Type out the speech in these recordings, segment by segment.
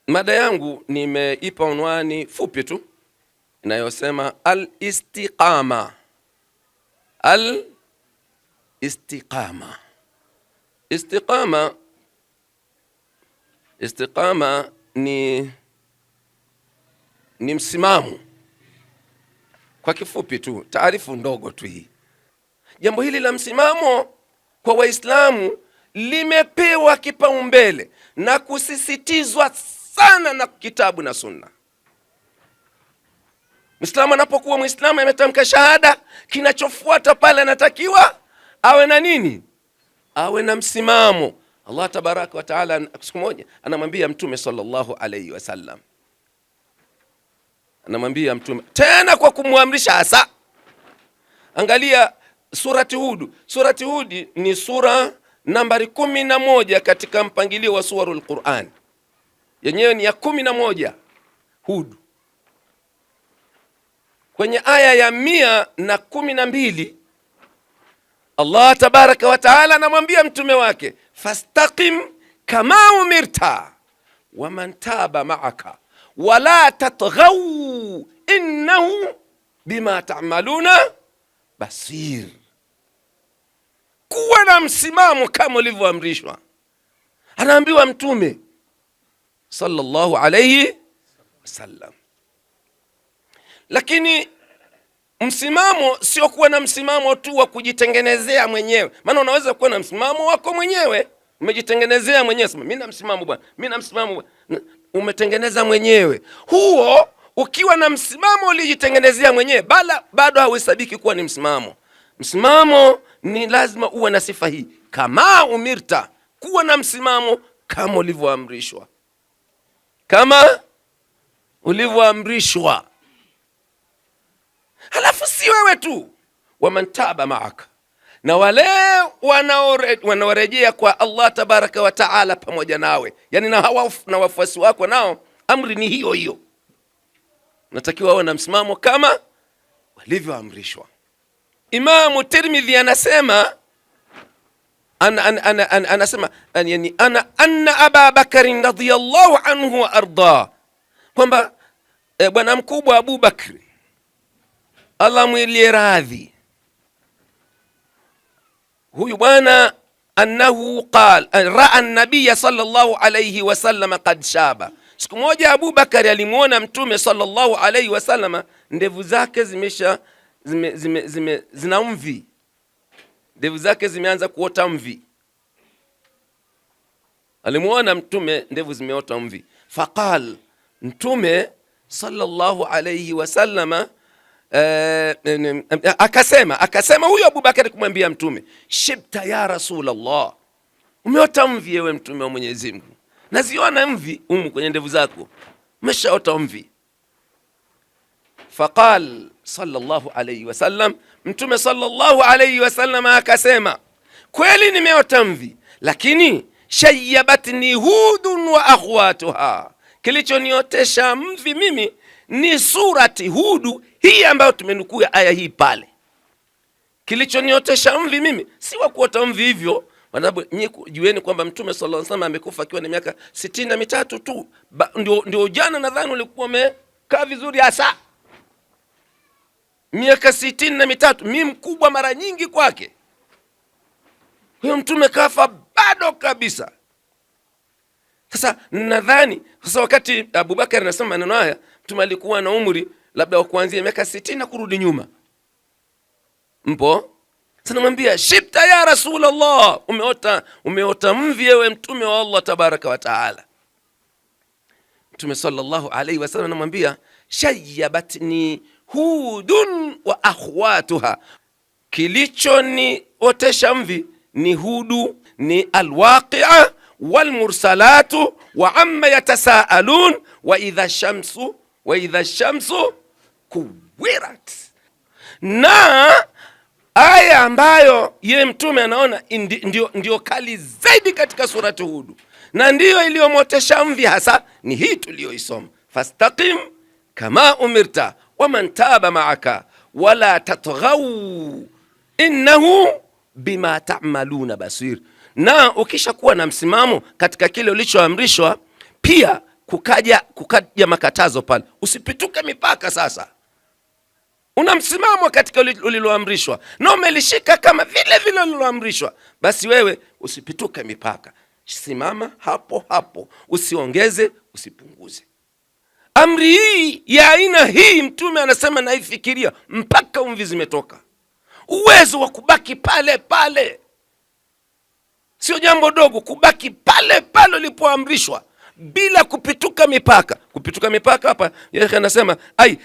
Mada yangu nimeipa unwani fupi tu inayosema al-istiqama. Al-istiqama. Istiqama ni msimamo. Kwa kifupi tu, taarifu ndogo tu hii. Jambo hili la msimamo kwa Waislamu limepewa kipaumbele na kusisitizwa sana na kitabu na sunna. Muislamu anapokuwa Muislamu ametamka shahada, kinachofuata pale anatakiwa awe na nini? Awe na msimamo. Allah tabaraka wa taala siku moja anamwambia Mtume sallallahu alayhi wasallam, anamwambia Mtume tena kwa kumwamrisha hasa. Angalia surati Hud. Surati Hud ni sura nambari 11 katika mpangilio wa suwarul Qur'an. Yenyewe ni ya 11 Hud. Kwenye aya ya 112 Allah tabaraka wa taala anamwambia mtume wake, fastaqim kama umirta wa man taba ma'aka wala tatghaw innahu bima ta'maluna basir. Kuwa na msimamo kama ulivyoamrishwa, anaambiwa mtume sallallahu alayhi wasallam. Lakini msimamo sio kuwa na msimamo tu wa kujitengenezea mwenyewe. Maana unaweza kuwa na msimamo wako mwenyewe, umejitengenezea mwenyewe, sema mimi na msimamo bwana, mimi na msimamo bwana, umetengeneza mwenyewe. Huo ukiwa na msimamo ulijitengenezea mwenyewe, bado hauhesabiki kuwa ni msimamo. Msimamo ni lazima uwe na sifa hii, kama umirta, kuwa na msimamo kama ulivyoamrishwa, kama ulivyoamrishwa. Halafu si wewe tu, waman taba maaka, na wale wanaorejea kwa Allah tabaraka wa taala pamoja nawe, yani na wafuasi wako, nao amri ni hiyo hiyo, natakiwa wawe na msimamo kama walivyoamrishwa. Imamu Tirmidhi anasema anna Aba Bakr radhiyallahu anhu wa arda, kwamba bwana mkubwa Abu Bakri Allah mwilie radhi, huyu bwana annahu qala raa an-nabiy sallallahu alayhi wasallam qad shaba. Siku moja Abu Bakari alimuona mtume sallallahu alayhi wasallam ndevu zake zina mvi, ndevu zake zimeanza kuota mvi. Alimuona mtume ndevu zimeota mvi, faqal, mtume sallallahu alayhi wasallam akasema huyo Abu Bakari kumwambia mtume, shibta ya Rasulullah, umeota mvi ewe mtume wa Mwenyezi Mungu, naziona mvi kwenye ndevu zako, umeshaota mvi. Faqal sallallahu alayhi wasallam, mtume sallallahu alayhi wasallam akasema, kweli nimeota mvi, lakini shayyabatni Hudun wa akhwatuha, kilichoniotesha mvi mimi ni surati Hudu hii ambayo tumenukuu aya hii pale. Kilichoniotesha mvi mimi si wa kuota mvi hivyo, sababu jueni kwamba mtume sallallahu alaihi wasallam amekufa akiwa na miaka 63 tu. Ndio jana nadhani ulikuwa umekaa vizuri hasa. Miaka 63, mimi mkubwa mara nyingi kwake. Huyo mtume kafa bado kabisa. Sasa nadhani wakati Abu Bakar anasema maneno haya, mtume alikuwa na umri labda wa kuanzia miaka 60 kurudi nyuma. Mpo? Sasa namwambia, shibta ya Rasulullah, umeota mvi ewe mtume wa Allah tabaraka wa taala. Mtume sallallahu alayhi wasallam anamwambia, shayyabatni Hudun wa akhwatuha, kilichoniotesha mvi ni Hudu, ni alwaqi'a walmursalatu wa amma yatasaalun wa idha shamsu kuwirat. Na aya ambayo ye mtume anaona ndio kali zaidi katika surati Hudu, na ndiyo iliyomotesha mvi hasa ni hii tuliyoisoma, fastaqim kama umirta wa man taba ma'aka wala tatghaw innahu bima ta'maluna basir. Na ukisha kuwa na msimamo katika kile ulichoamrishwa, pia kukaja makatazo pale, usipituke mipaka. Sasa una msimamo katika uliloamrishwa na umelishika kama vile vile uliloamrishwa, basi wewe usipituke mipaka, simama hapo hapo, usiongeze usipunguze. Amri hii ya aina hii Mtume anasema naifikiria mpaka umvi zimetoka. Uwezo wa kubaki pale pale sio jambo dogo, kubaki pale pale ulipoamrishwa bila kupituka mipaka. Kupituka mipaka hapa yeye anasema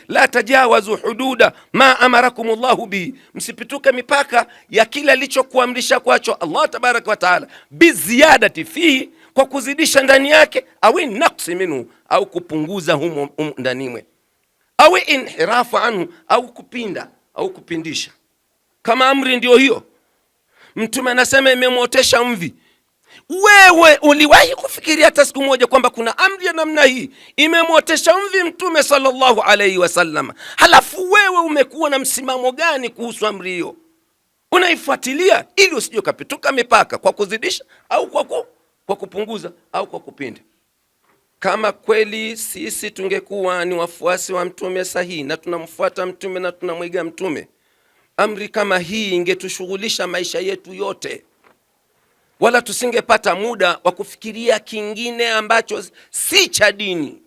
la tajawazu hududa ma amarakumullahu bi, msipituke mipaka ya kila alichokuamrisha kwacho Allah tabaraka wa taala, biziyadati fihi, kwa kuzidisha ndani yake, au naqsi minhu, au kupunguza humo ndani mwe, au inhirafu anhu, au kupinda au kupindisha. Kama amri ndio hiyo, Mtume anasema imemwotesha mvi. Wewe uliwahi kufikiria hata siku moja kwamba kuna amri ya namna hii imemwotesha mvi Mtume sallallahu alaihi wasallam? Halafu wewe umekuwa na msimamo gani kuhusu amri hiyo? Unaifuatilia ili usije kapituka mipaka kwa kuzidisha au kwa kupunguza au kwa kupinda. Kama kweli sisi tungekuwa ni wafuasi wa Mtume sahihi na tunamfuata Mtume na tunamwiga Mtume, amri kama hii ingetushughulisha maisha yetu yote, wala tusingepata muda wa kufikiria kingine ambacho si cha dini.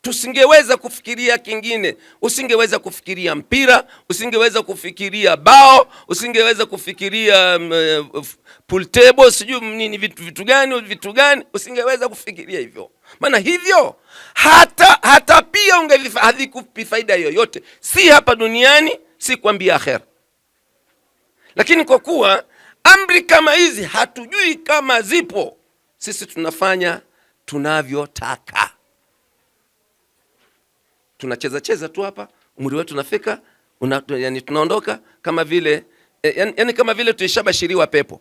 Tusingeweza kufikiria kingine. Usingeweza kufikiria mpira, usingeweza kufikiria bao, usingeweza kufikiria pool table, sijui nini, vitu gani, usingeweza kufikiria hivyo. Maana hivyo hata pia havikupi faida yoyote, si hapa duniani, si kwambia akhera. Lakini kwa kuwa amri kama hizi hatujui kama zipo, sisi tunafanya tunavyotaka. Tunacheza tu hapa, umri wetu unafika, yani tunaondoka kama vile yani kama vile tulishabashiriwa pepo.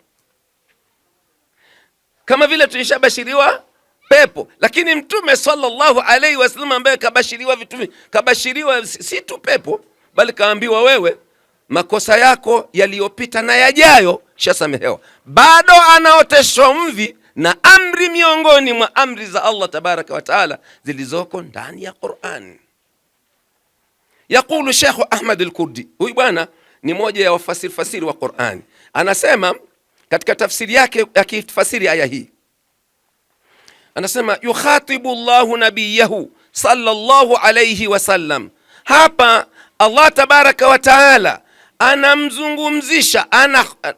Kama vile tulishabashiriwa pepo. Lakini Mtume sallallahu alaihi wasallam ambaye kabashiriwa si tu pepo, bali kaambiwa wewe makosa yako yaliyopita na yajayo shasamehewa. Bado anaoteshwa mvi na amri miongoni mwa amri za Allah tabaraka wa taala zilizoko ndani ya Qur'an. Yakulu Sheikh Ahmad al-Kurdi, huyu bwana ni moja ya wafasiri wa Qur'an, anasema katika tafsiri yake akifasiri aya hii, anasema yukhatibu Allahu nabiyahu sallallahu alayhi wasallam. Hapa Allah tabaraka wa taala anamzungumzisha,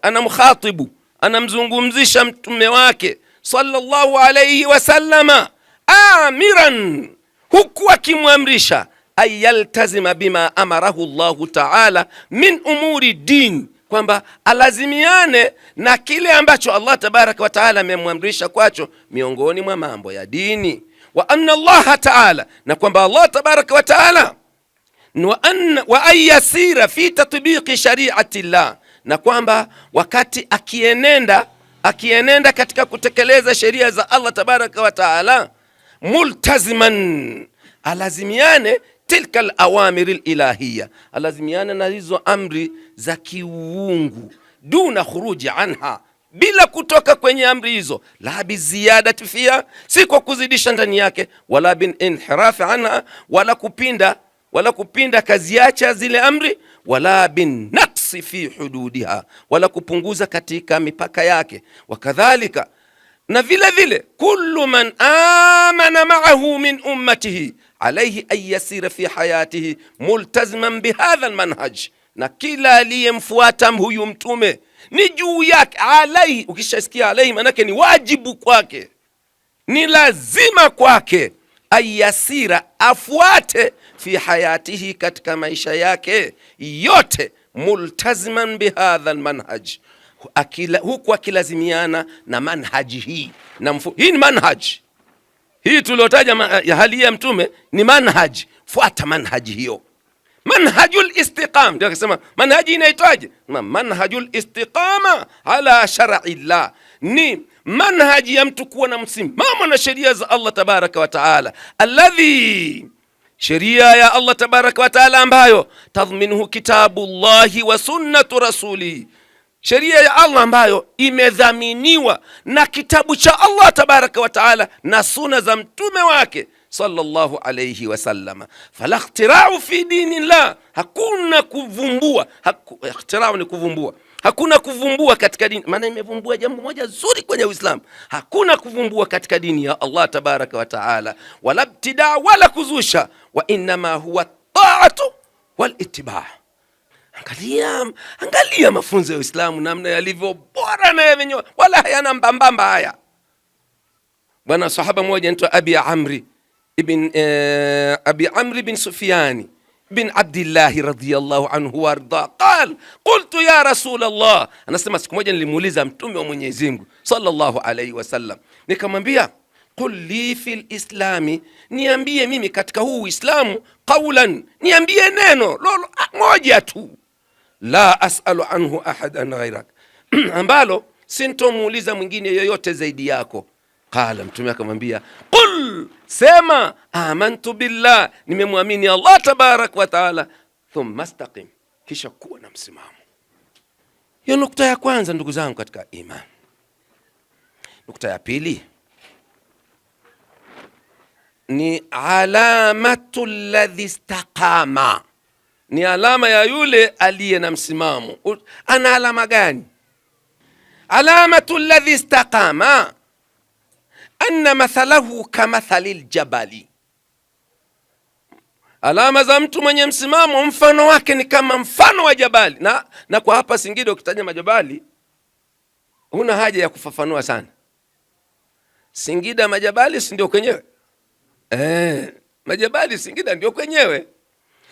anamkhatibu, anamzungumzisha mtume wake sallallahu alayhi wasallama, amiran, huku akimwamrisha ayaltazima bima amarahu Allahu taala min umuri din, kwamba alazimiane na kile ambacho Allah tabaraka wa taala amemwamrisha kwacho miongoni mwa mambo ya dini. Wa anna Allah taala, na kwamba Allah tabaraka wa taala wa an yasira fi tatbiqi shari'ati Allah, na kwamba wakati akienenda katika kutekeleza sheria za Allah tabaraka wa taala, multaziman, alazimiane tilka al-awamir al-ilahiyya, alazimiane na hizo amri za kiuungu, duna khuruji anha, bila kutoka kwenye amri hizo, la biziyadati fiha, si kwa kuzidisha ndani yake, wala bin inhiraf anha, wala kupinda kaziacha zile amri, wala bin naqsi fi hududiha, wala kupunguza katika mipaka yake. Wakadhalika, na vile vile, kullu man amana ma'ahu min ummatihi alayhi an yasira fi hayatihi multaziman bihadha almanhaj, na kila aliyemfuata huyu mtume ni juu yake, alayhi, ukishasikia alayhi manake ni wajibu kwake, ni lazima kwake, ayasira, afuate, fi hayatihi, katika maisha yake yote, multaziman bihadha almanhaj, huku akilazimiana na manhaji hii. Hii ni manhaji hii tuliotaja ya hali ya mtume, ni manhaji. Fuata manhaji hiyo, manhajul istiqama. Ndio akasema manhaji inaitwaje? Manhajul istiqama ala shar'i Allah, ni manhaji ya mtu kuwa na msimamo na sheria za Allah tabaraka wa taala, alladhi, sheria ya Allah tabaraka wa taala ambayo tadhminuhu kitabullahi wa sunnatu rasulihi, sheria ya Allah ambayo imedhaminiwa na kitabu cha Allah tabaraka wa taala na suna za mtume wake sallallahu alayhi wasallam. Fala ikhtira'u fi dinillah, hakuna kuvumbua. Ikhtira'u ni kuvumbua, hakuna kuvumbua katika dini. Maana imevumbua jambo moja zuri kwenye Uislamu, hakuna kuvumbua katika dini ya Allah tabaraka wa taala, wala ibtidaa, wala kuzusha. Wa innama huwa ta'atu wal ittiba'. Angalia mafunzo ya Uislamu namna yalivyo bora na yenyewe, wala hayana mbambamba haya. Bwana sahaba mmoja anaitwa Abi Amri bin Sufyani bin Abdillah radhiyallahu anhu warda, qal qultu ya Rasul Allah, anasema siku moja nilimuuliza mtume wa Mwenyezi Mungu sallallahu alayhi wasallam, nikamwambia qul li fil islami, niambie mimi katika huu Uislamu, qawlan, niambie neno moja tu, la as'alu anhu ahadan ghayrak, ambalo sintomuuliza mwingine yoyote zaidi yako. Qala, mtume akamwambia qul, sema amantu billah, nimemwamini Allah tabarak wa taala, thumma istaqim, kisha kuwa na msimamo. Hiyo nukta ya kwanza ndugu zangu katika iman. Nukta ya pili ni alamatu alladhi istaqama, ni alama ya yule aliye na msimamo. Ana alama gani? Alamatu alladhi istaqama anna mathalahu kamathali aljabali, alama za mtu mwenye msimamo mfano wake ni kama mfano wa jabali. Na kwa hapa Singida ukitaja majabali huna haja ya kufafanua sana. Singida majabali si ndio kwenyewe? Majabali Singida ndio kwenyewe.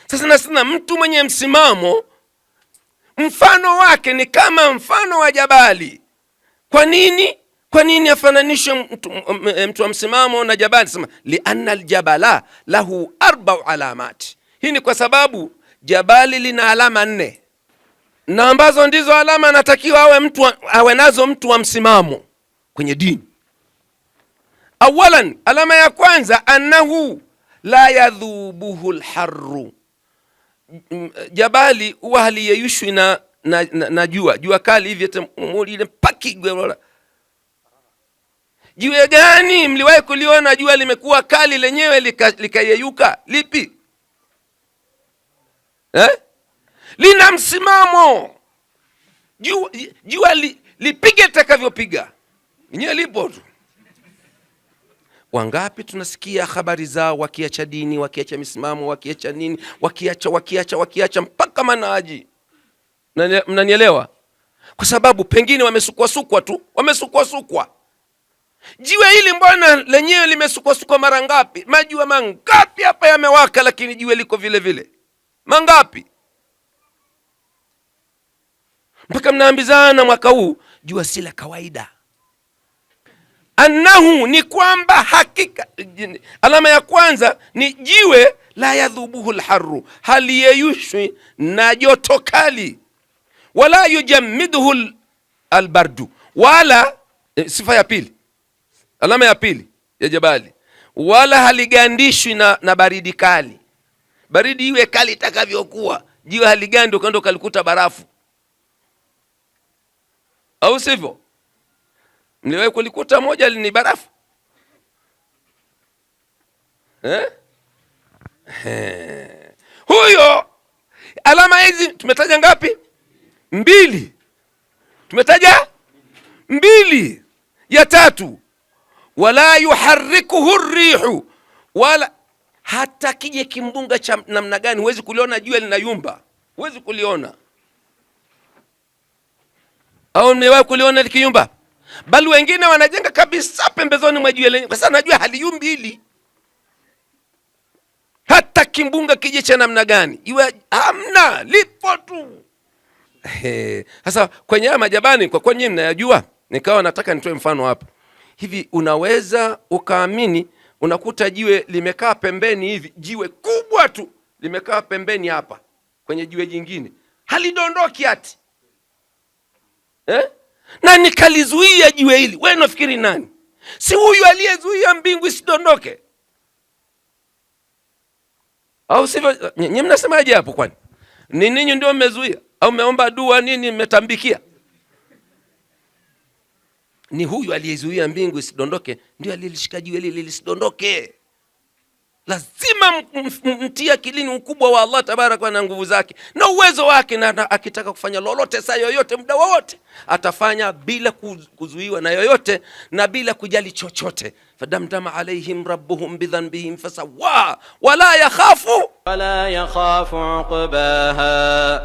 Sasa nasema mtu mwenye msimamo mfano wake ni kama mfano wa jabali. Kwa nini? Kwa nini afananishwe mtu wa msimamo na jabali? Sema lianna aljabala lahu 4 alamat. Hii ni kwa sababu jabali lina alama 4, na ambazo ndizo alama anatakiwa awe nazo mtu wa msimamo kwenye dini. Awalan, alama ya kwanza, annahu la yadhubuhu alharru. Jabali huwa haliyeyushwi na jua kali hivi ile pakigwe. Jiwe gani mliwahi kuliona jua limekuwa kali lenyewe likayeyuka? Lipi? Lina msimamo. Jua lipige litakavyopiga, lenyewe lipo tu. Wangapi tunasikia habari zao wakiacha dini, wakiacha misimamo, wakiacha nini, wakiacha mpaka manaji. Mnanielewa? Kwa sababu pengine wamesukwa tu, wamesukwa. Jiwe hili mbona lenyewe limesukwa mara ngapi? Majua mangapi hapa yamewaka, lakini jiwe liko vile vile. Mangapi? Mpaka mnaambizana mwaka huu jua si la kawaida. Annahu, ni kwamba hakika. Alama ya kwanza ni jiwe la yadhubuhu alharru, haliyeyushwi na joto kali, wala yujammiduhu albardu, wala sifa ya pili, alama ya pili ya jabali, wala haligandishwi na baridi kali. Baridi iwe kali itakavyokuwa, jiwe haligandi ukaenda kalikuta barafu, au sivyo? Mliwahi kulikuta moja ni barafu? Huyo alama hizi tumetaja ngapi? 2. Tumetaja 2. Ya 3, wala yuharrikuhu rihu, wala hata kije kimbunga cha namna gani huwezi kuliona jua linayumba, huwezi kuliona. Au mmewahi kuliona likiyumba? Bali wengine wanajenga kabisa pembezoni mwa jua lenyewe, kwa sababu najua haliyumbi hili. Hata kimbunga kije cha namna gani iwe hamna, lipo tu. Sasa kwenye haya majabani, kwa nyinyi mnayajua, nikawa nataka nitoe mfano hapa. Hivi unaweza ukaamini, unakuta jiwe limekaa pembeni hivi, jiwe kubwa tu limekaa pembeni hapa kwenye jiwe jingine, halidondoki ati. Na nikalizuia jiwe hili. Wewe unafikiri nani? Si huyu aliyezuia mbingu isidondoke? Au sivyo? Nyinyi mnasemaje hapo? Kwani ni ninyi ndio mmezuia au mmeomba dua nini mmetambikia? ni huyu aliyezuia mbingu isidondoke, ndio alilishika jiwe lile lisidondoke. Lazima mtie akilini ukubwa wa Allah tabaraka na nguvu zake na uwezo wake, na akitaka kufanya lolote saa yoyote muda wowote atafanya bila kuzuiwa na yoyote na bila kujali chochote. Fadamdama alaihim rabbuhum bidhanbihim fasawa wala yakhafu uqbaha.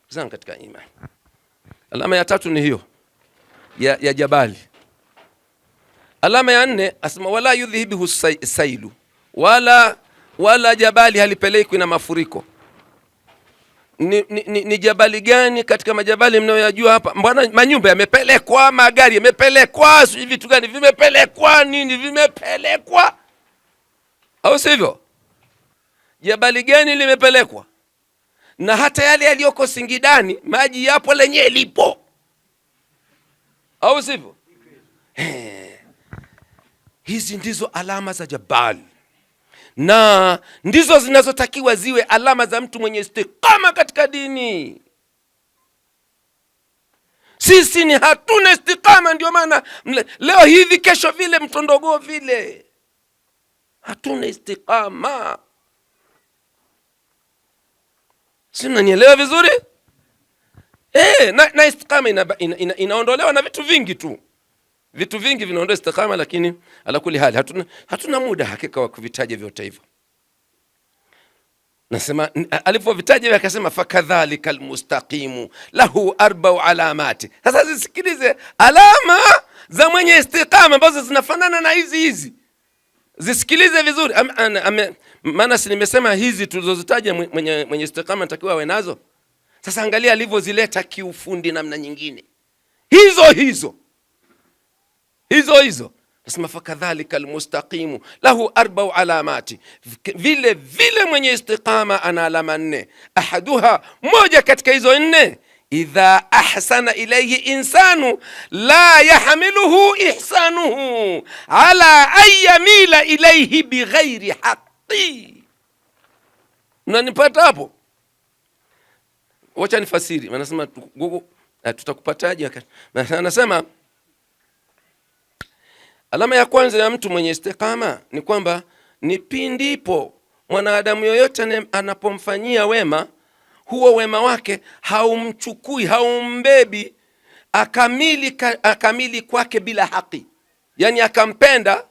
Zan katika imani. Alama ya tatu ni hiyo ya jabali. Alama ya 4 asema wala yudhihibu sailu, wala jabali halipelekwi na mafuriko. Ni jabali gani katika majabali mnayoyajua hapa? Mbona manyumba yamepelekwa, magari yamepelekwa, sio vitu gani vimepelekwa, nini vimepelekwa, au sivyo? Jabali gani limepelekwa? Na hata yale yaliyoko Singidani maji yapo lenye lipo, au sivyo? Hizi ndizo alama za jabali, na ndizo zinazotakiwa ziwe alama za mtu mwenye istiqama katika dini. Sisi ni hatuna istiqama, ndio maana leo hivi kesho vile, mtondogoo vile, hatuna istiqama. Sina nielewa vizuri? Na istiqama inaondolewa na vitu vingi tu. Vitu vingi vinaondoa istiqama, lakini ala kuli hali hatuna muda hakika wa kuvitaja vyote hivyo. Nasema alipovitaja hivi akasema fakadhalika almustaqimu lahu arba'u alamati. Sasa zisikilize alama za mwenye istiqama ambazo zinafanana na hizi. Zisikilize vizuri. Maana si nimesema hizi tulizozitaja mwenye istiqama natakiwa awe nazo. Sasa angalia alivyozileta kiufundi namna nyingine. Hizo nasema fakadhalika almustaqimu lahu arba'u alamati. Vile mwenye istiqama ana alama 4. Ahaduha, moja katika hizo 4, idha ahsana ilayhi insanu la yahmiluhu ihsanuhu ala an yamila ilayhi bighairi haqqi. Unanipata hapo? Wacha nifasiri. Anasema tutakupataje? Anasema alama ya kwanza ya mtu mwenye istiqama ni kwamba ni pindipo mwanadamu yoyote anapomfanyia wema, huo wema wake haumchukui, haumbebi akamili kwake bila haki, yani akampenda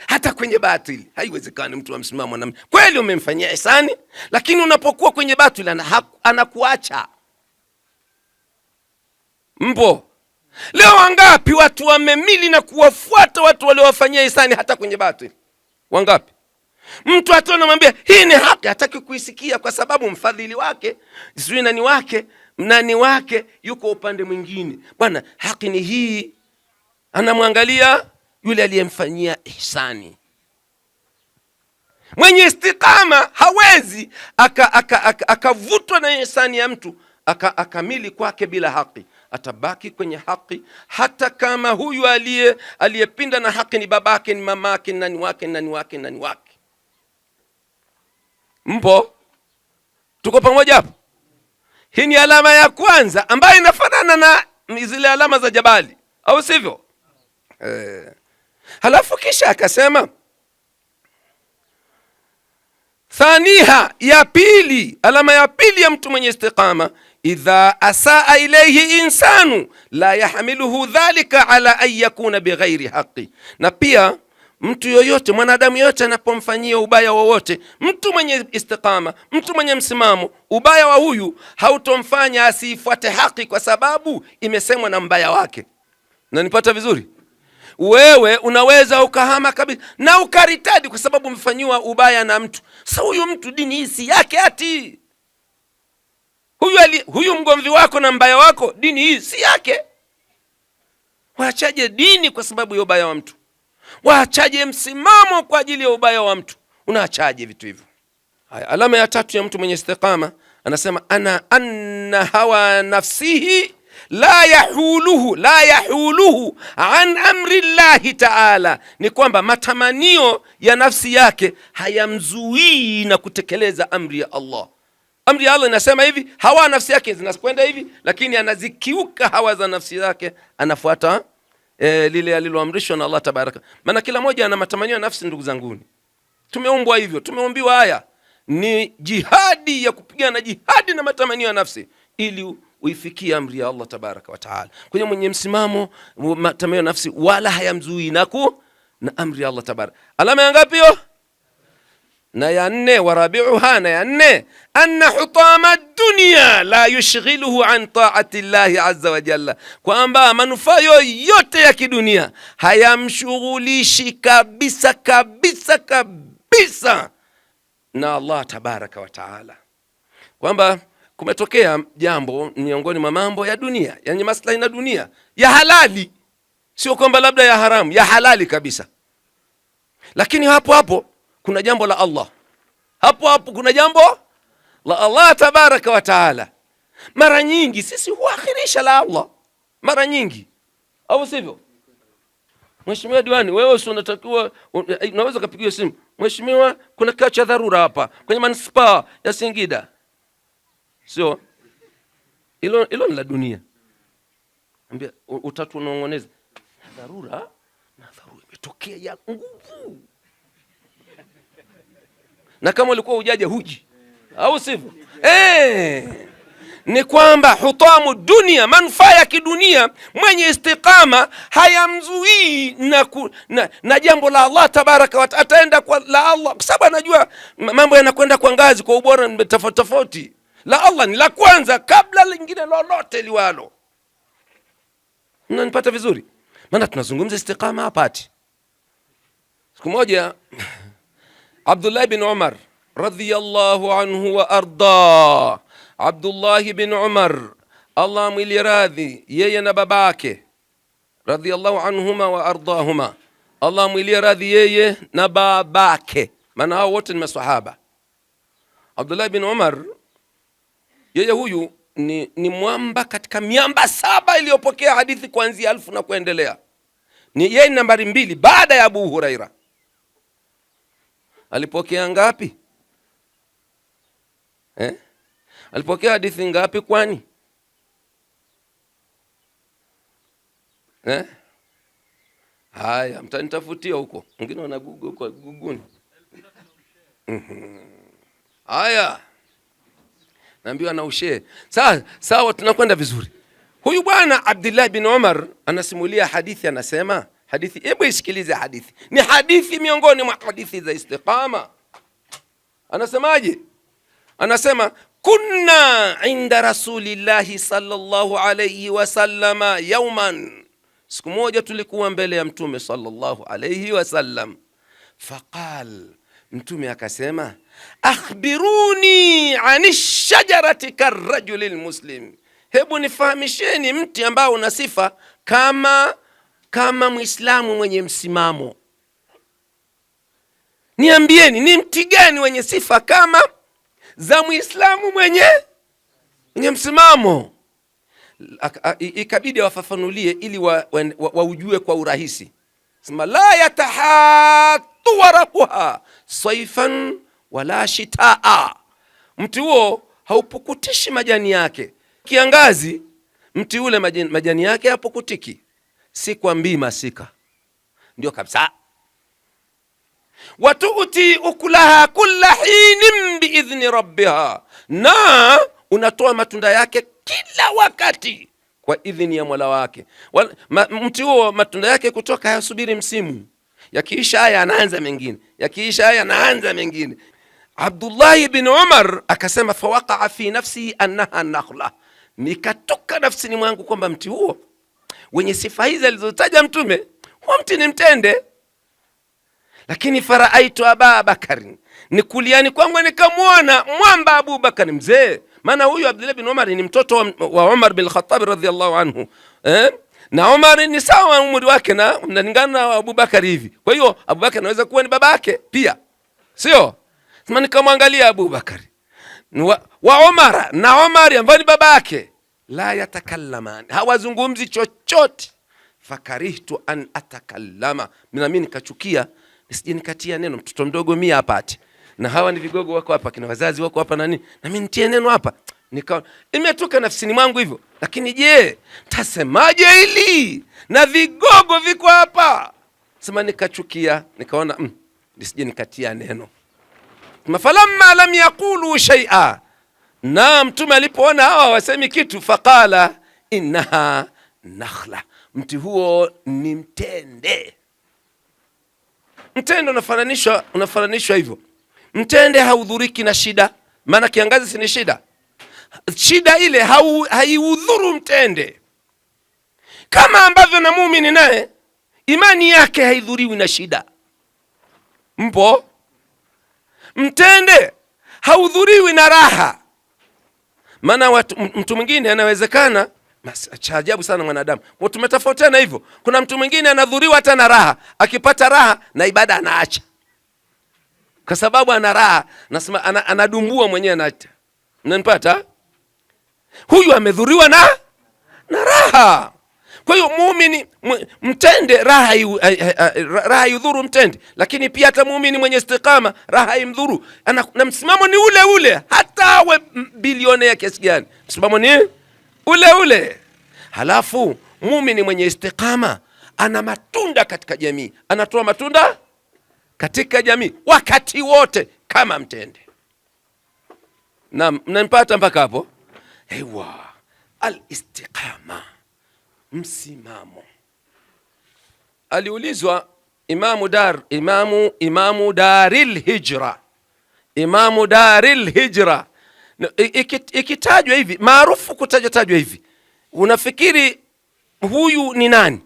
hata kwenye batili. Haiwezekani mtu wa msimamo na kweli umemfanyia ihsani, lakini unapokuwa kwenye batili anakuacha. Mpo leo wangapi watu wamemili na kuwafuata watu waliowafanyia ihsani hata kwenye batili? Wangapi? Mtu hata anamwambia hii ni haki, hataki kuisikia kwa sababu mfadhili wake sijui nani wake yuko upande mwingine. Bwana, haki ni hii. Anamwangalia yule aliyemfanyia ihsani. Mwenye istiqama hawezi akavutwa na ihsani ya mtu akamili kwake bila haki. Atabaki kwenye haki hata kama huyu aliyepinda na haki ni babake, ni mamake, ni nani wake. Mpo? Tuko pamoja hapo? Hii ni alama ya kwanza ambayo inafanana na zile alama za jabali, au sivyo? Halafu kisha akasema thaniha, ya pili, alama ya pili ya mtu mwenye istiqama, idha asaa ilayhi insanu la yahmiluhu dhalika ala an yakuna bighairi haqqi. Na pia mtu yoyote, mwanadamu yoyote anapomfanyia ubaya wowote mtu mwenye istiqama, mtu mwenye msimamo, ubaya wa huyu hautomfanya asifuate haki kwa sababu imesemwa na mbaya wake. Na nipata vizuri? Wewe unaweza ukahama kabisa na ukaritadi kwa sababu umefanyiwa ubaya na mtu. Sasa huyu mtu dini hii si yake ati. Huyu mgomvi wako na mbaya wako dini hii si yake. Waachaje dini kwa sababu ya ubaya wa mtu? Waachaje msimamo kwa ajili ya ubaya wa mtu? Unaachaje vitu hivyo? Haya, alama ya tatu ya mtu mwenye istiqama anasema anna hawa nafsihi la yahuluhu an amri llahi ta'ala, ni kwamba matamanio ya nafsi yake hayamzuii na kutekeleza amri ya Allah. Amri ya Allah inasema hivi, hawa nafsi yake zinakwenda hivi, lakini anazikiuka hawa za nafsi yake, anafuata lile aliloamrishwa na Allah tabaraka. Maana kila mmoja ana matamanio ya nafsi, ndugu zanguni. Tumeumbwa hivyo, tumeumbiwa haya ni jihadi ya kupigana jihadi na matamanio ya nafsi ili uifikie amri ya Allah tabaraka wa taala. Kwenye mwenye msimamo matamanio ya nafsi wala hayamzuii na amri ya Allah tabaraka. Alama ya ngapi hiyo? Na ya 4, warabiuha, na ya 4, anna hutama dunya la yushghiluhu an ta'ati Allah azza wa jalla, kwamba manufaa yote ya kidunia hayamshughulishi kabisa kabisa kabisa na Allah tabaraka wa taala. Kwamba kumetokea jambo miongoni mwa mambo ya dunia yenye maslahi na dunia ya halali, sio kwamba labda ya haramu, ya halali kabisa, lakini hapo hapo kuna jambo la Allah, hapo hapo kuna jambo la Allah tabaraka wa taala. Mara nyingi sisi huakhirisha la Allah, mara nyingi, au sivyo? Mheshimiwa diwani, wewe unatakiwa, unaweza kupigia simu, mheshimiwa, kuna kikao cha dharura hapa kwenye manispaa ya Singida. Sio hilo ni la dunia. Ambia utatu unaongoneza dharura, na dharura imetokea ya nguvu, na kama ulikuwa ujaje huji, au sivyo? Ni kwamba hutamu dunia, manufaa ya kidunia, mwenye istiqama hayamzuii na jambo la Allah tabaraka wa taala. Ataenda kwa la Allah kwa sababu anajua mambo yanakwenda kwa ngazi, kwa ubora tofauti tofauti. La Allah ni la kwanza kabla lingine lolote liwalo. Mnanipata vizuri? Maana tunazungumza istiqama hapa ati. Siku moja Abdullah bin Umar radhiyallahu anhu wa arda, Abdullah bin Umar, Allah mwili radhi yeye na babake, radhiyallahu anhuma wa ardahuma, Allah mwili radhi yeye na babake, maana hao wote ni maswahaba. Abdullah bin Umar yeye huyu ni mwamba katika miamba 7 iliyopokea hadithi kuanzia 1000 na kuendelea. Ni yeye nambari 2 baada ya Abu Huraira. Alipokea ngapi? Alipokea hadithi ngapi kwani? Haya, mtanitafutia huko. Wengine wana Google kwa Google. Haya. Naambiwa na ushee. Sawa, tunakwenda vizuri. Huyu bwana Abdullah bin Umar anasimulia hadithi, anasema hadithi, hebu isikilize hadithi. Ni hadithi miongoni mwa hadithi za istiqama. Anasemaje? Anasema kunna inda rasulillahi sallallahu alayhi wasallama yawman, siku moja tulikuwa mbele ya mtume sallallahu alayhi wasallam. Faqal, mtume akasema, akhbiruni ani shajarati karrajuli lmuslim, hebu nifahamisheni mti ambao una sifa kama Muislamu mwenye msimamo. Niambieni ni mti gani wenye sifa kama za Muislamu mwenye msimamo. Ikabidi wafafanulie ili waujue kwa urahisi. Sema la yatahatu waraquha saifan wala shitaa, mti huo haupukutishi majani yake kiangazi, mti ule majani yake hapukutiki, si kwa mbii masika, ndio kabisa. Watuuti ukulaha kulla hinin biidhni rabbiha, na unatoa matunda yake kila wakati kwa idhini ya Mola wake. Mti huo matunda yake kutoka hayasubiri msimu, yakiisha haya anaanza mengine, yakiisha haya anaanza mengine. Abdullah bin Umar akasema, fawaqaa fi nafsi annaha nakhla, nikatoka nafsini mwangu kwamba mti huo wenye sifa hizi alizotaja mtume, huo mti ni mtende. Lakini faraaitu Aba Bakari, nikuliani kwangu nikamwona mwamba Abu Bakari mzee. Maana huyu Abdullah bin Umar ni mtoto wa Umar bin Khattab radhiyallahu anhu, na Umar ni sawa umri wake na mnalingana na Abu Bakari hivi. Kwa hiyo Abu Bakari anaweza kuwa ni babake pia, sio? Sema nikamwangalia Abu Bakari wa Umar na Umar ambaye ni babake, la yatakallamani, hawazungumzi chochote. Fakarihtu an atakallama, mimi nikachukia nisije nikatia neno, mtoto mdogo mimi hapa ati, na hawa ni vigogo wako hapa, kina wazazi wako hapa, nani na mimi nitie neno hapa. Nikaona imetoka nafsini mwangu hivyo, lakini je, tasemaje hili na vigogo viko hapa? Sema nikachukia, nikaona nisije nikatia neno. Falamma lam yaqulu shay'a, na Mtume alipoona hawa wasemi kitu, faqala innaha nakhla, mti huo ni mtende. Mtende unafananishwa hivyo. Mtende haudhuriki na shida, maana kiangazi si ni shida. Shida ile haiudhuru mtende, kama ambavyo na muumini naye imani yake haidhuriwi na shida. Mpo? Mtende haudhuriwi na raha, maana mtu mwingine anawezekana, cha ajabu sana mwanadamu, tumetofautiana hivyo. Kuna mtu mwingine anadhuriwa hata na raha, akipata raha na ibada anaacha kwa sababu ana raha, nasema anadumbua mwenyewe anaacha. Mnanipata? Huyu amedhuriwa na raha. Kwa hiyo muumini mtende raha haidhuru mtende, lakini pia hata muumini mwenye istiqama raha haimdhuru. Na msimamo ni ule ule, hata awe bilionea kiasi gani, msimamo ni ule ule. Halafu muumini mwenye istiqama ana matunda katika jamii, anatoa matunda katika jamii wakati wote kama mtende. Na mnanipata mpaka hapo? Ewa, al-istiqama, msimamo. Aliulizwa Imamu Daril Hijra, ikitajwa hivi, maarufu kutajwa hivi, unafikiri huyu ni nani?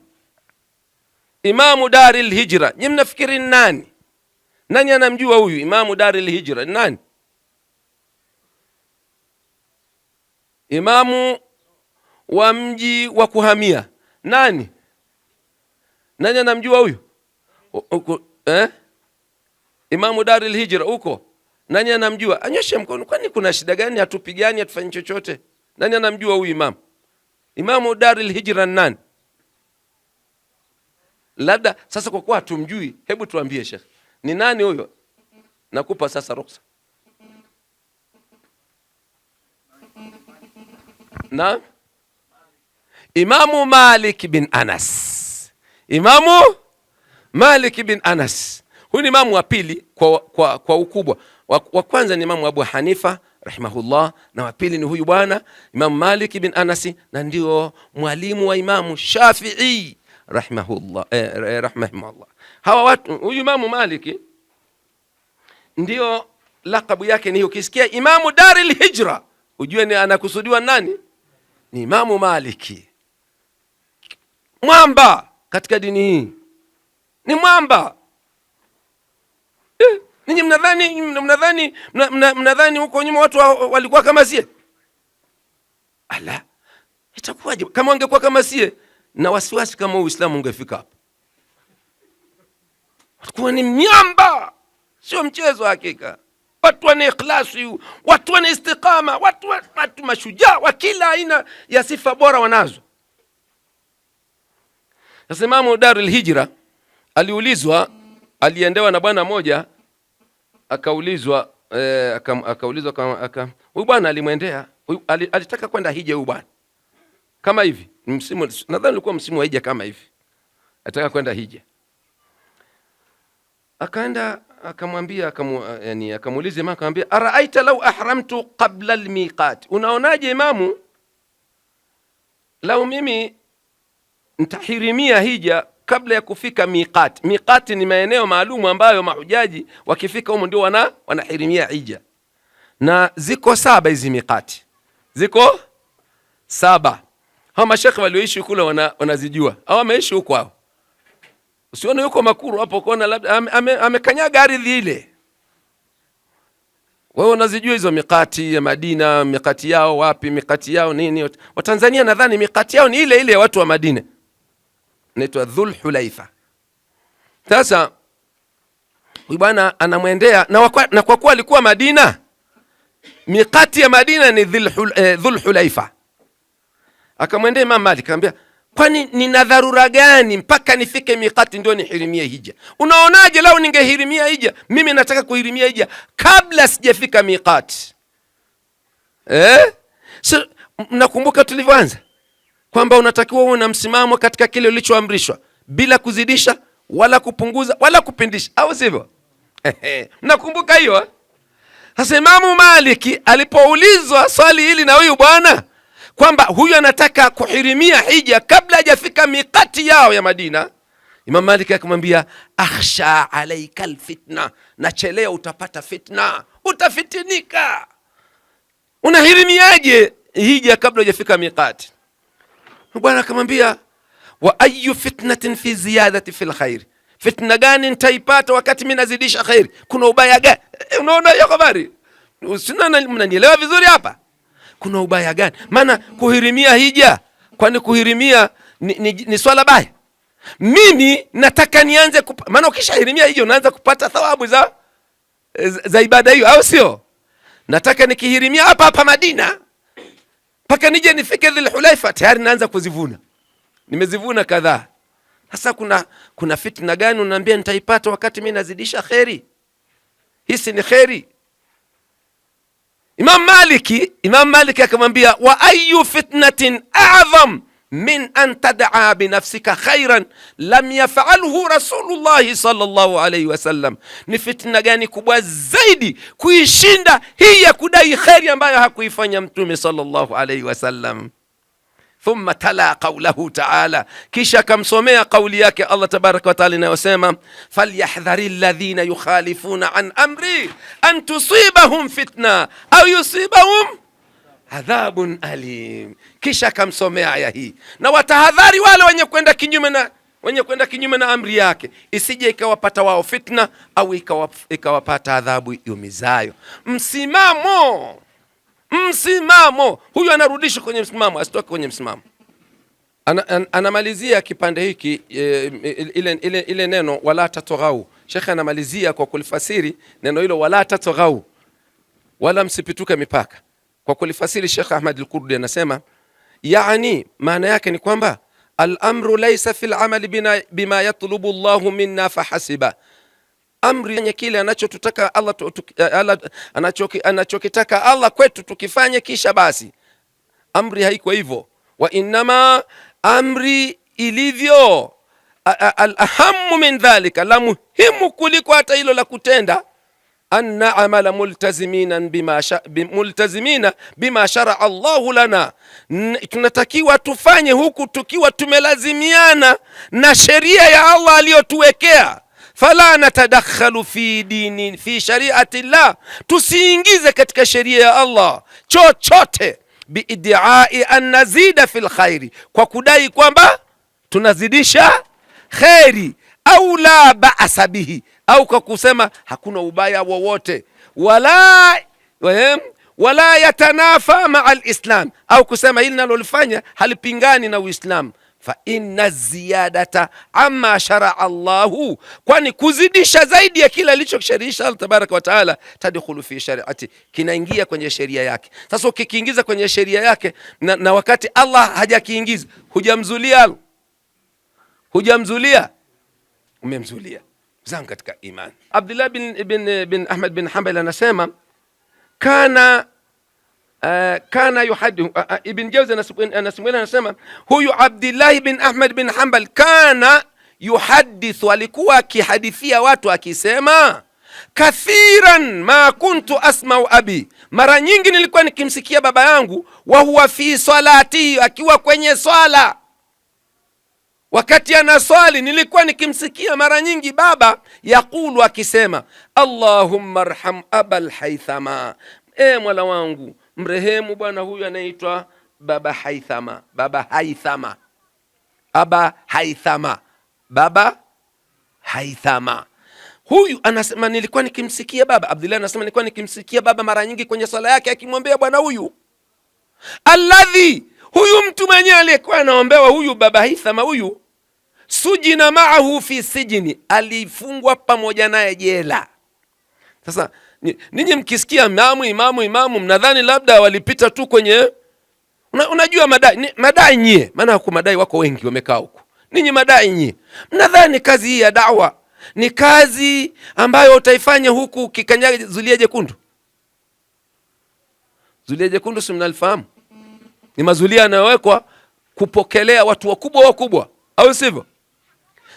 Imamu Daril Hijra, nyinyi mnafikiri ni nani? Nani anamjua huyu Imamu Daril Hijra ni nani? Imamu wa mji wa kuhamia nani? Nani anamjua huyu? Imamu Daril Hijra huko, nani anamjua? Anyoshe mkono. Kwani kuna shida gani? Hatupigani, hatufanyi chochote. Nani anamjua huyu Imamu Daril Hijra ni nani? Labda sasa kwa kuwa hatumjui, hebu tuambie Sheikh, ni nani huyo? Nakupa sasa ruhusa. Na Imamu Malik bin Anas. Imamu Malik bin Anas, huyu ni imamu wa pili kwa ukubwa. Wa kwanza ni Imamu Abu Hanifa rahimahullah, na wa pili ni huyu bwana Imamu Malik bin Anas, na ndio mwalimu wa Imamu Shafi'i rahimahullah. Hawa watu, huyu Imamu Maliki ndio lakabu yake ni hiyo. Ukisikia Imamu Daril Hijra ujue ni anakusudiwa nani? Ni Imamu Maliki, mwamba katika dini hii, ni mwamba. Ninyi mnadhani huko nyuma watu walikuwa kama sie? Ala, itakuwaje kama wangekuwa kama sie? Na wasiwasi kama Uislamu ungefika hapo. Watakuwa ni miamba, sio mchezo hakika. Watu wana ikhlasi, watu wana istiqama, watu mashujaa wa kila aina ya sifa bora wanazo. Sasa Imamu Daril Hijra aliendewa na bwana moja, akaulizwa huyu bwana alimwendea, alitaka kwenda hija huyu bwana. Kama hivi, msimu nadhani ulikuwa msimu wa hija kama hivi. Alitaka kwenda hija. Akaenda akamwambia akamuuliza Imamu, akamwambia araaita law ahramtu qabla almiqat, unaonaje Imamu lau mimi nitahirimia hija kabla ya kufika miqat. Miqat ni maeneo maalumu ambayo mahujaji wakifika humo ndio wanahirimia hija, na ziko 7 hizi miqati, ziko 7. Hao mashekhe walioishi kule wanazijua, hao wameishi huko hao. Usione yuko Makuru hapo kuona labda amekanyaga ardhi ile. Wewe unazijua hizo miqati ya Madina, miqati yao wapi, miqati yao nini? Wa Tanzania nadhani miqati yao ni ile ile ya watu wa Madina, inaitwa Dhul Hulaifa. Sasa huyu bwana anamwendea, na kwa kuwa alikuwa Madina, miqati ya Madina ni Dhul Hulaifa. Akamwendea Imam Malik akamwambia, kwani nina dharura gani mpaka nifike miqati ndio nihirimie hija? Unaonaje lau ningehirimia hija? Mimi nataka kuhirimia hija kabla sijafika miqati. Mnakumbuka tulivyoanza kwamba unatakiwa uwe na msimamo katika kile ulichoamrishwa bila kuzidisha wala kupunguza wala kupindisha, au sivyo? Mnakumbuka hiyo? Sasa Imamu Maliki alipoulizwa swali hili na huyu bwana kwamba huyu anataka kuhirimia hija kabla hajafika mikati yao ya Madina, Imam Malik akamwambia, akhsha alaika alfitna, nachelea utapata fitna, utafitinika. Unahirimiaje hija kabla hujafika mikati? Bwana akamwambia, wa ayu fitnatin fi ziyadati fil khair, fitna gani nitaipata wakati mimi nazidisha khairi? Kuna ubaya gani? Unaona hiyo habari? Mnanielewa vizuri hapa? Kuna ubaya gani? Maana kuhirimia hija, kwani kuhirimia ni swala baya? Mimi nataka nianze maana ukishahirimia hija unaanza kupata thawabu za ibada hiyo, au sio? Nataka nikihirimia hapa hapa Madina mpaka nije nifike Dhul-Hulaifa tayari naanza kuzivuna. Nimezivuna kadhaa. Sasa kuna fitna gani unaniambia nitaipata wakati mimi nazidisha khairi? Hisi ni khairi. Imam Maliki akamwambia, wa ayu fitnatin a'zam min an tad'a bi nafsika khairan lam yaf'alhu Rasulullah sallallahu alayhi wasallam, ni fitna gani kubwa zaidi kuishinda hii ya kudai khairi ambayo hakuifanya Mtume sallallahu alayhi wasallam? Thumma tala qawlahu ta'ala, kisha kamsomea kauli yake Allah tabaraka wa taala inayosema, falyahdhari alladhina yukhalifuna an amri an tusibahum fitna au yusibahum adhabun alim. Kisha kamsomea aya hii, na watahadhari wale wenye kwenda kinyume na amri yake, isije ikawapata wao fitna au ikawapata adhabu yumizayo. Msimamo huyu anarudishwa kwenye msimamo, asitoke kwenye msimamo. Anamalizia kipande hiki ile neno wala tatghau. Sheikh anamalizia kwa kulifasiri neno hilo wala tatghau, wala msipituke mipaka. Kwa kulifasiri Sheikh Ahmad al-Kurdi anasema, yani maana yake ni kwamba al-amru laysa fil amali bima yatlubu Allahu minna fahasiba, amri yenye kile anachotutaka Allah, anachokitaka Allah kwetu tukifanye kisha basi. Amri haiko hivyo. Wa innama amri ilivyo al-ahammu min dhalika, la muhimu kuliko hata hilo la kutenda, an na'mala multazimina bima shara'a Allahu lana, tunatakiwa tufanye huku tukiwa tumelazimiana na sheria ya Allah aliyotuwekea. Fala natadakhalu fi shari'ati llah, tusiingize katika sheria ya Allah chochote, biidai an nazida fil khairi, kwa kudai kwamba tunazidisha khairi, au la ba'sa bihi, au kwa kusema hakuna ubaya wowote, wala yatanafa ma'a al-islam, au kusema hili nalolifanya halipingani na Uislamu. Fa inna ziyadata amma shara'a Allahu, kwani kuzidisha zaidi ya kila alichokisharisha Allah tabaraka wa taala, tadkhulu fi shari'ati, kinaingia kwenye sheria yake. Sasa ukikiingiza kwenye sheria yake na wakati Allah hajakiingiza, hujamzulia, umemzulia zangu katika imani. Abdullah bin Ahmad bin Hanbal anasema kana yuhadithu. Ibn Jawzi anasema huyu Abdullah bin Ahmad bin Hanbal kana yuhadithu, alikuwa akihadithia watu akisema, kathiran ma kuntu asma'u abi, mara nyingi nilikuwa nikimsikia baba yangu, wa huwa fi salati, akiwa kwenye swala, wakati anaswali nilikuwa nikimsikia mara nyingi baba yakulu, akisema, Allahumma arham abal haythama, Mola wangu mrehemu bwana huyu anaitwa baba Haythama. Huyu anasema nilikuwa nikimsikia baba. Abdullah anasema nilikuwa nikimsikia baba mara nyingi kwenye sala yake akimwambia bwana huyu, alladhi, huyu mtu mwenyewe aliyekuwa anaombewa huyu baba Haythama huyu, sujina ma'ahu fi sijni, alifungwa pamoja naye jela. Sasa ninyi mkisikia imamu mnadhani labda walipita tu kwenye unajua madai nyie, maana huko madai wako wengi wamekaa huko. Ninyi madai nyie mnadhani kazi hii ya da'wa ni kazi ambayo utaifanya huku kikanyaga zulia jekundu? Zulia jekundu si mnalifahamu? Ni mazulia yanayowekwa kupokelea watu wakubwa, au sivyo?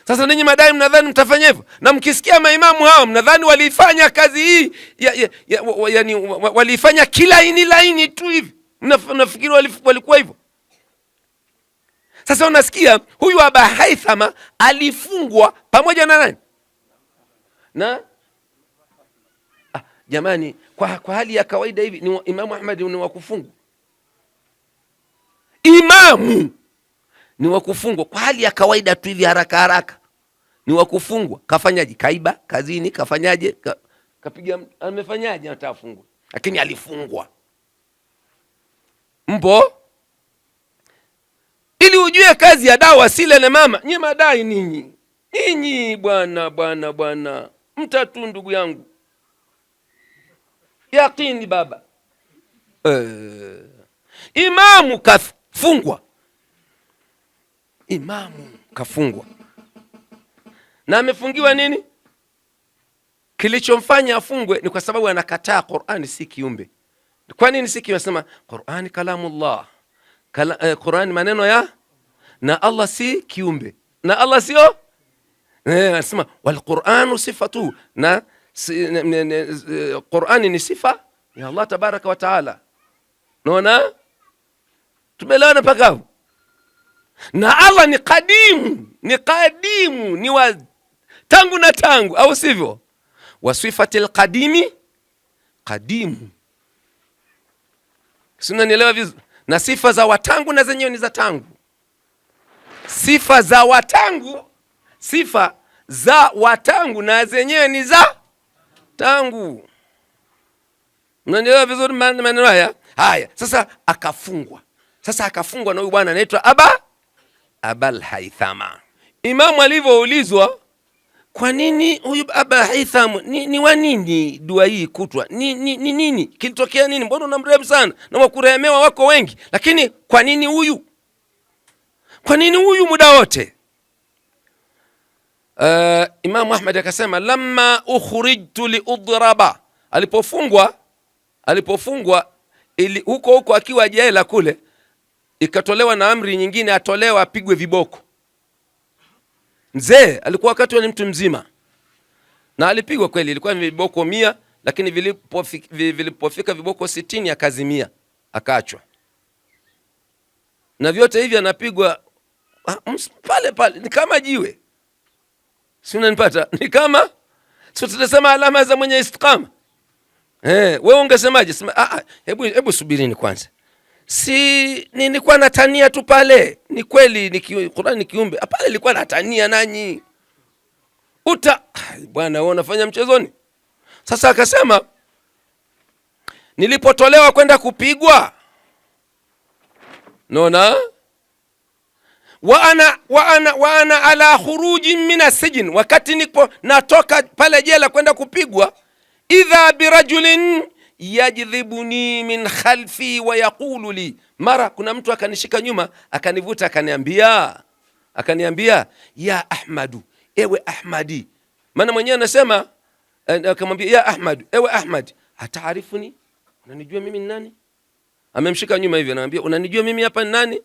Sasa ninyi madai mnadhani mtafanya hivyo? Na mkisikia maimamu hao mnadhani walifanya kazi hii yani walifanya kila laini tu hivi? Mnafikiri walikuwa hivyo? Sasa unasikia huyu Aba Haithama alifungwa pamoja na nani? Na jamani, kwa hali ya kawaida hivi ni Imamu Ahmad ni wa kufungwa? Imamu ni wa kufungwa kwa hali ya kawaida tu hivi, haraka ni wa kufungwa. Kafanyaje? Kaiba kazini, kafanyaje? Kapiga, amefanyaje? Atafungwa, lakini alifungwa. Mpo ili ujue kazi ya dawa sile le mama. Nyie madai ninyi bwana mtatu, ndugu yangu yakini baba. Imamu kafungwa, imamu kafungwa. Na amefungiwa nini? Kilichomfanya afungwe ni kwa sababu anakataa Qur'ani si kiumbe. Kwa nini si kiumbe? Anasema Qur'ani kalamullah, Qur'ani maneno ya na Allah, si kiumbe, na Allah sio. Anasema wal Qur'anu sifatu, na Qur'ani ni sifa ya Allah tabaraka wa taala. Naona tumeelewana mpaka hapo? Na Allah ni qadimu, ni wa tangu na tangu, au sivyo? Wa sifatil qadimi qadimu, sina nielewa vizuri. Na sifa za watangu na zenyewe ni za tangu. Sifa za watangu na zenyewe ni za tangu. Mnanielewa vizuri maneno haya? Haya, sasa akafungwa. Na huyu bwana anaitwa Abul Haithama. Imamu alivyoulizwa kwa nini huyu Aba Haitham, ni wa nini dua hii kutwa? Ni nini? Kilitokea nini? Mbona unamrehemu sana na wakurehemewa wako wengi, lakini kwa nini huyu? Kwa nini huyu muda wote? Imamu Ahmad akasema lamma ukhrijtu liudraba, alipofungwa ili huko akiwa jela kule, ikatolewa na amri nyingine atolewa apigwe viboko. Mzee alikuwa wakati ni mtu mzima na alipigwa kweli, ilikuwa ni viboko 100, lakini vilipofika viboko 60 akazimia, akaachwa. Na vyote hivi anapigwa pale ni kama jiwe. Si unanipata? Ni kama sio, tutasema alama za mwenye istiqama. Wewe ungesemaje? Sema hebu subirini kwanza. Si nilikuwa natania tu pale. Ni kweli ni Qur'an ni kiumbe. Pale nilikuwa natania nanyi. Bwana wewe unafanya mchezoni. Sasa akasema nilipotolewa kwenda kupigwa, naona wa ana ala khuruji min asijin, wakati niko natoka pale jela kwenda kupigwa, idha birajulin yajdhibuni min khalfi wa yaqulu li, mara kuna mtu akanishika nyuma akanivuta akaniambia ya Ahmadu, ewe Ahmadi. Maana mwenyewe anasema, akamwambia ya Ahmadu, ewe Ahmad, ataarifuni, unanijua mimi ni nani? Amemshika nyuma hivi anamwambia unanijua mimi hapa ni nani?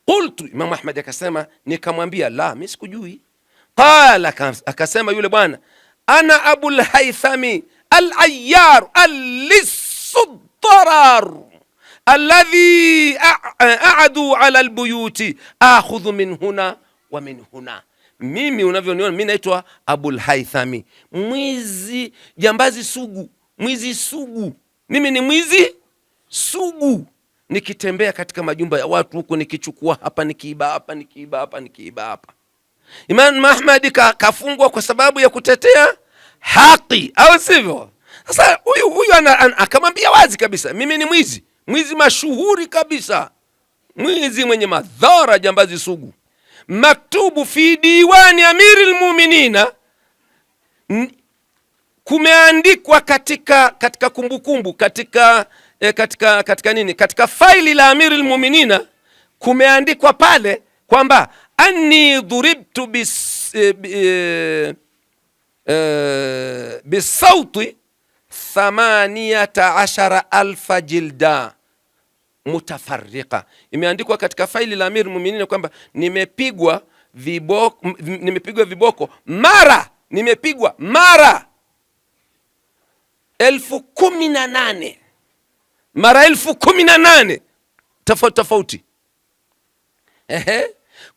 Qultu, Imam Ahmad akasema nikamwambia la, mimi sikujui. Qala, akasema yule bwana, ana Abul Haithami al-Ayyar al-Lisuddarar alladhi a'adu ala al-buyuti akhudhu min huna wa min huna. Mimi unavyoniona mimi naitwa Abul Haithami, mwizi jambazi sugu, mwizi sugu. Mimi ni mwizi sugu, nikitembea katika majumba ya watu huko, nikichukua hapa, nikiiba hapa, nikiiba hapa, nikiiba hapa. Imam Ahmad kafungwa kwa sababu ya kutetea haki, au sivyo? Sasa huyu akamwambia wazi kabisa, mimi ni mwizi mashuhuri kabisa, mwizi mwenye madhara, jambazi sugu. Maktubu fi diwani amiril mu'minina, kumeandikwa katika kumbukumbu, katika nini, katika faili la amiril mu'minina kumeandikwa pale kwamba anni dhuribtu bisauti 18,000 jilda. mutafarriqa. Imeandikwa katika faili la Amir Mu'minin kwamba nimepigwa viboko mara 18,000 mara 18,000 tofauti.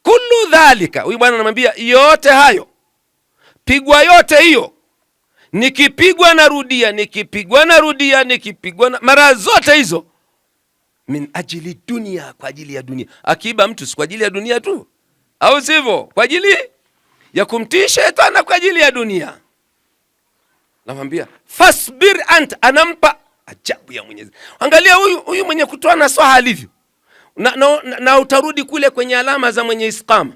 Kullu dhalika, huyu bwana anamwambia yote hayo, pigwa yote hiyo, nikipigwa narudia, mara zote hizo, min ajili dunia, kwa ajili ya dunia. Akiiba mtu si kwa ajili ya dunia tu, au sivyo? Kwa ajili ya kumtii shetani, kwa ajili ya dunia. Namwambia fasbir anta, anampa ajabu ya Mwenyezi. Angalia huyu mwenye kutoa nasaha alivyo, na utarudi kule kwenye alama za mwenye istiqama.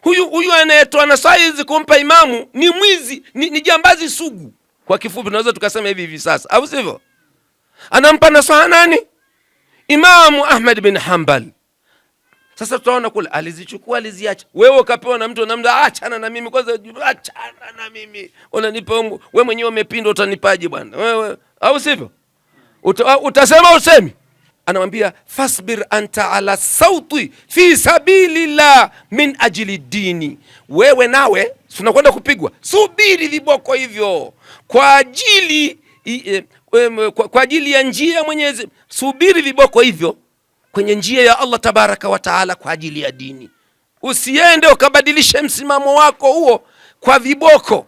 Huyu anayetoa nasaha hizi kumpa imamu ni mwizi, ni jambazi sugu. Kwa kifupi tunaweza tukasema hivi sasa, au sivyo? Anampa nasaha nani? Imamu Ahmad bin Hanbal. Sasa tutaona kule alizichukua, aliziacha. Wewe ukapewa na mtu namda, achana na mimi kwanza, achana na mimi. Unanipa wewe mwenyewe umepinda, utanipaje bwana? Wewe, au sivyo? Utasema usemi. Anamwambia fasbir anta ala sauti fi sabilillah min ajli dini. Wewe nawe tunakwenda kupigwa, subiri viboko hivyo kwa ajili ya njia ya Mwenyezi. Subiri viboko hivyo kwenye njia ya Allah tabaraka wa taala, kwa ajili ya dini. Usiende ukabadilishe msimamo wako huo kwa viboko,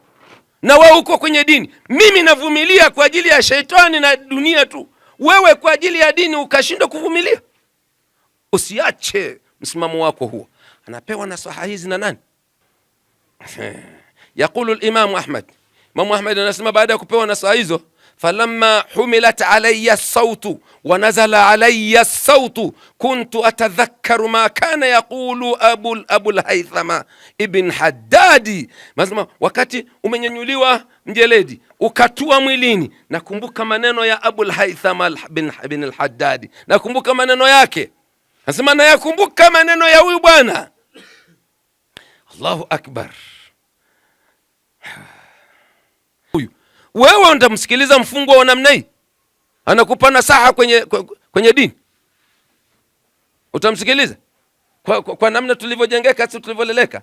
na wewe uko kwenye dini. Mimi navumilia kwa ajili ya shetani na dunia tu, wewe kwa ajili ya dini ukashindwa kuvumilia. Usiache msimamo wako huo. Anapewa nasaha hizi na nani? Yaqulu al-Imam Ahmad. Imam Ahmad anasema baada ya kupewa nasaha hizo, falamma humilat alayya as-sautu wa nazala alayya as-sautu kuntu atadhakkaru ma kana yaqulu Abul Haythama ibn Haddadi. Mazma, wakati umenyanyuliwa mjeledi ukatua mwilini, nakumbuka maneno ya Abul Haythama bin al-Haddadi, nakumbuka maneno yake. Nasema nayakumbuka maneno ya huyu bwana. Allahu akbar. Wewe unamsikiliza mfungwa wa namna hii, anakupa nasaha kwenye dini, utamsikiliza kwa namna tulivyojengeka, sisi tulivyoleleka?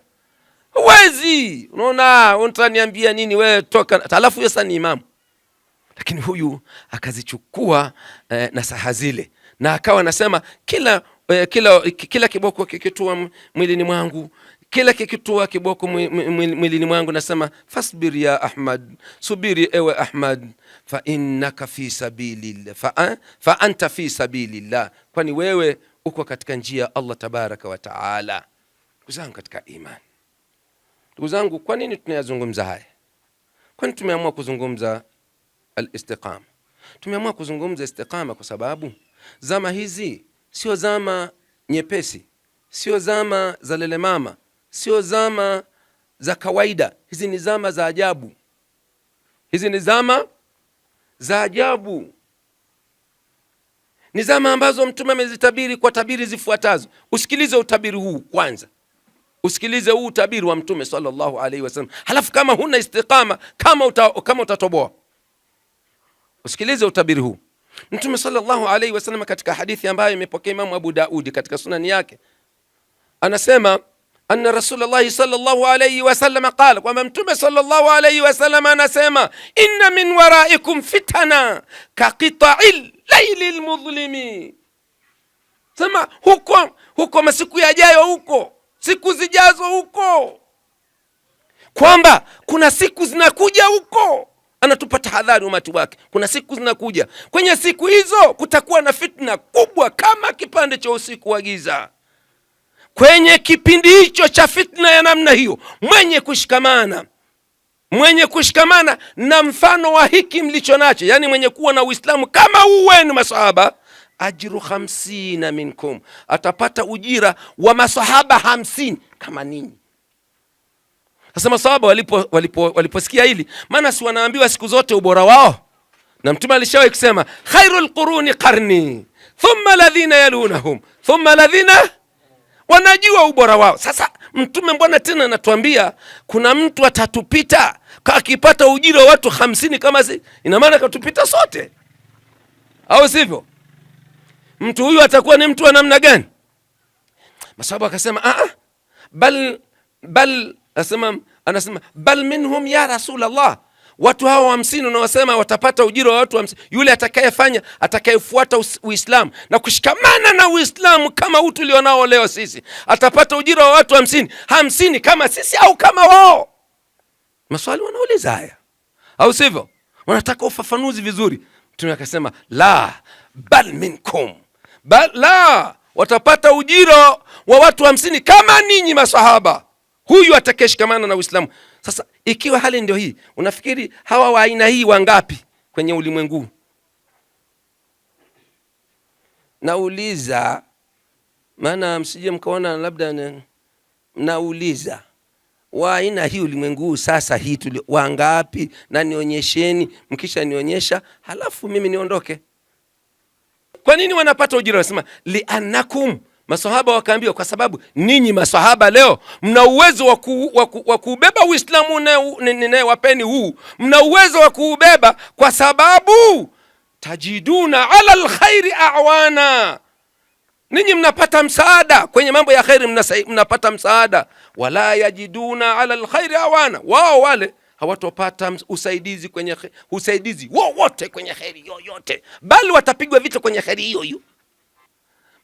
Huwezi. Unaona, unataniambia nini wewe? Toka. Alafu yeye ni imamu, lakini huyu akazichukua nasaha zile, na akawa anasema kila kiboko kikitua mwilini mwangu, kila kikitua kiboko mwilini mwangu, nasema fasbir ya Ahmad, subiri ewe Ahmad, fa innaka fi sabilillah, fa anta fi sabilillah, kwani wewe uko katika njia ya Allah tabaraka wa taala. Ndugu zangu katika imani, ndugu zangu, kwa nini tunayazungumza haya? Kwani tumeamua kuzungumza al-istiqama? Tumeamua kuzungumza istiqama kwa sababu zama hizi sio zama nyepesi, sio zama za lele mama, sio zama za kawaida. Hizi ni zama za ajabu. Hizi ni zama za ajabu. Ni zama ambazo Mtume amezitabiri kwa tabiri zifuatazo. Usikilize utabiri huu kwanza. Usikilize huu utabiri wa Mtume sallallahu alaihi wasallam. Halafu kama huna istiqama, kama utatoboa, usikilize utabiri huu. Mtume sallallahu alaihi wasallam katika hadithi ambayo imepokea Imam Abu Daudi katika sunani yake, anasema anna Rasulullah sallallahu alayhi wasallam qala, kwamba Mtume sallallahu alayhi wasallam anasema inna min waraikum fitana ka qita'il laylil mudhlimi. Sema huko masiku yajayo, huko siku zijazo, huko kwamba kuna siku zinakuja huko. Anatupa tahadhari umati wake, kuna siku zinakuja. Kwenye siku hizo kutakuwa na fitna kubwa kama kipande cha usiku wa giza. Kwenye kipindi hicho cha fitna ya namna hiyo, mwenye kushikamana na mfano wa hiki mlicho nacho, yani mwenye kuwa na Uislamu kama uwenu masahaba, ajru 50 minkum, atapata ujira wa masahaba 50 kama ninyi. Sasa masahaba waliposikia hili, maana si wanaambiwa siku zote ubora wao, na Mtume alishawahi kusema khairul quruni qarni thumma alladhina yalunahum thumma alladhina, wanajua ubora wao. Sasa Mtume mbona tena anatuambia kuna mtu atatupita akipata ujira wa watu 50 kama si, ina maana katupita sote, au sivyo? mtu huyu atakuwa ni mtu wa namna gani? Masahaba akasema anasema bal minhum ya Rasulullah, watu hawa 50 unaosema watapata ujira wa watu 50, yule atakayefuata Uislamu na kushikamana na Uislamu kama huu tulionao leo sisi, atapata ujira wa watu 50 kama sisi au kama wao. Maswali wanauliza haya, au sivyo? Wanataka ufafanuzi vizuri. Mtume akasema la bal minkum, la, watapata ujira wa watu 50 kama ninyi masahaba, huyu atakayeshikamana na Uislamu. Sasa ikiwa hali ndio hii, unafikiri hawa wa aina hii wangapi kwenye ulimwengu? Nauliza, maana msije mkaona labda nauliza, wa aina hii ulimwengu sasa hii wangapi? Na nionyesheni, mkisha nionyesha halafu mimi niondoke. Kwa nini wanapata ujira? Wanasema li'annakum, masahaba wakaambiwa, kwa sababu ninyi masahaba leo mna uwezo wa kuubeba Uislamu ninayewapeni huu, mna uwezo wa kuubeba kwa sababu tajiduna ala alkhairi awana, ninyi mnapata msaada kwenye mambo ya khairi, mnapata msaada. Wala yajiduna ala alkhairi awana, wao wale hawatopata usaidizi wowote kwenye khairi yoyote, bali watapigwa vita kwenye khairi hiyo hiyo.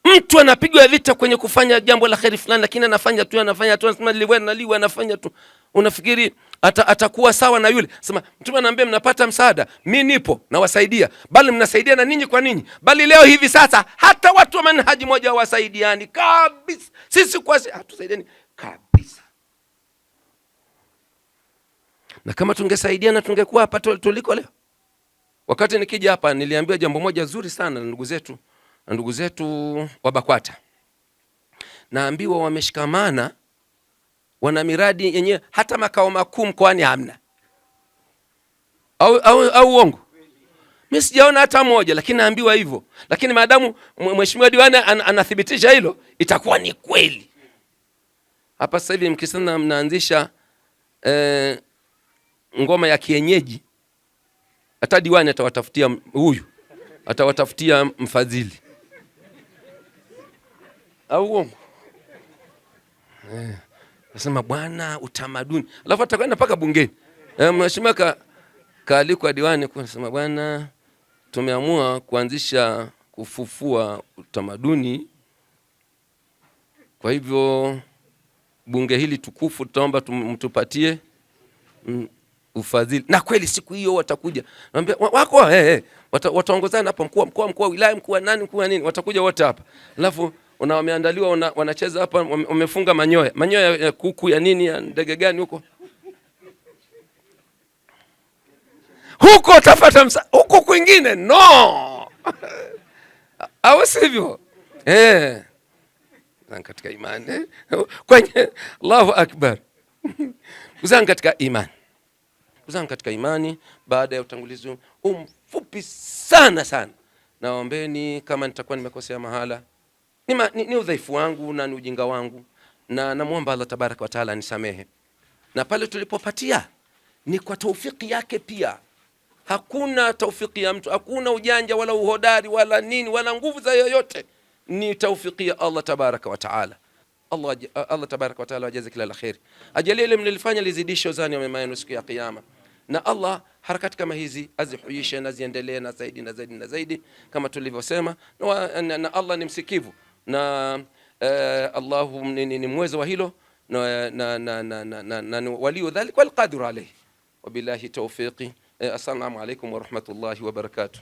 Mtu anapigwa vita kwenye kufanya jambo la khairi fulani, lakini anafanya tu anasema liwe anafanya tu, unafikiri atakuwa sawa na yule? Sema Mtume anaambia mnapata msaada, mimi nipo nawasaidia, bali mnasaidia na ninyi kwa ninyi. Bali leo hivi sasa hata watu wa manhaji moja wasaidiani kabisa, sisi kwa hatusaidiani kabisa. Na kama tungesaidiana tungekuwa hapa tuliko leo. Wakati nikija hapa niliambiwa jambo moja zuri sana na ndugu zetu wa BAKWATA. Naambiwa wameshikamana, wana miradi yenyewe, hata makao makuu mkoani hamna. Au uongo? Mimi sijaona hata moja, lakini naambiwa hivyo. Lakini maadamu mheshimiwa diwani anathibitisha hilo, itakuwa ni kweli. Hapa sasa hivi mkisana mnaanzisha ngoma ya kienyeji, hata diwani atawatafutia mfadhili. Au uongo? Nasema bwana utamaduni, alafu atakwenda mpaka bungeni. Mheshimiwa kaalikwa diwani kusema bwana, tumeamua kuanzisha kufufua utamaduni, kwa hivyo bunge hili tukufu tutaomba mtupatie ufadhili. Na kweli siku hiyo watakuja, naambia wako wataongozana hapa, mkuu wa wilaya, mkuu wa nini, watakuja wote hapa. Alafu wameandaliwa wanacheza hapa, wamefunga manyoya ya kuku ya nini ya ndege gani huko utafuta huko kwingine no. Au sivyo? Katika imani kwenye Allahu Akbar. Uzangu katika imani, baada ya utangulizi mfupi sana, naombeni kama nitakuwa nimekosea mahala, ni udhaifu wangu na ni ujinga wangu, na namuomba Allah tabaraka wa taala anisamehe. Na pale tulipopatia ni kwa taufiki yake pia. Hakuna taufiki ya mtu, hakuna ujanja wala uhodari wala nini wala nguvu za yoyote, ni taufiki ya Allah tabaraka wa taala. Allah tabaraka wa taala ajaze kila la khair, ajalie ile mlilifanya lizidishe uzani wa mema yenu siku ya kiyama. Na Allah harakati kama hizi azihuishe na ziendelee na zaidi kama tulivyosema. Na Allah ni msikivu na Allahu ni mweza wa hilo, na waliyo dhalika wal qadir alayhi. Wabillahi tawfiqi. Assalamu alaykum wa rahmatullahi wa barakatuh.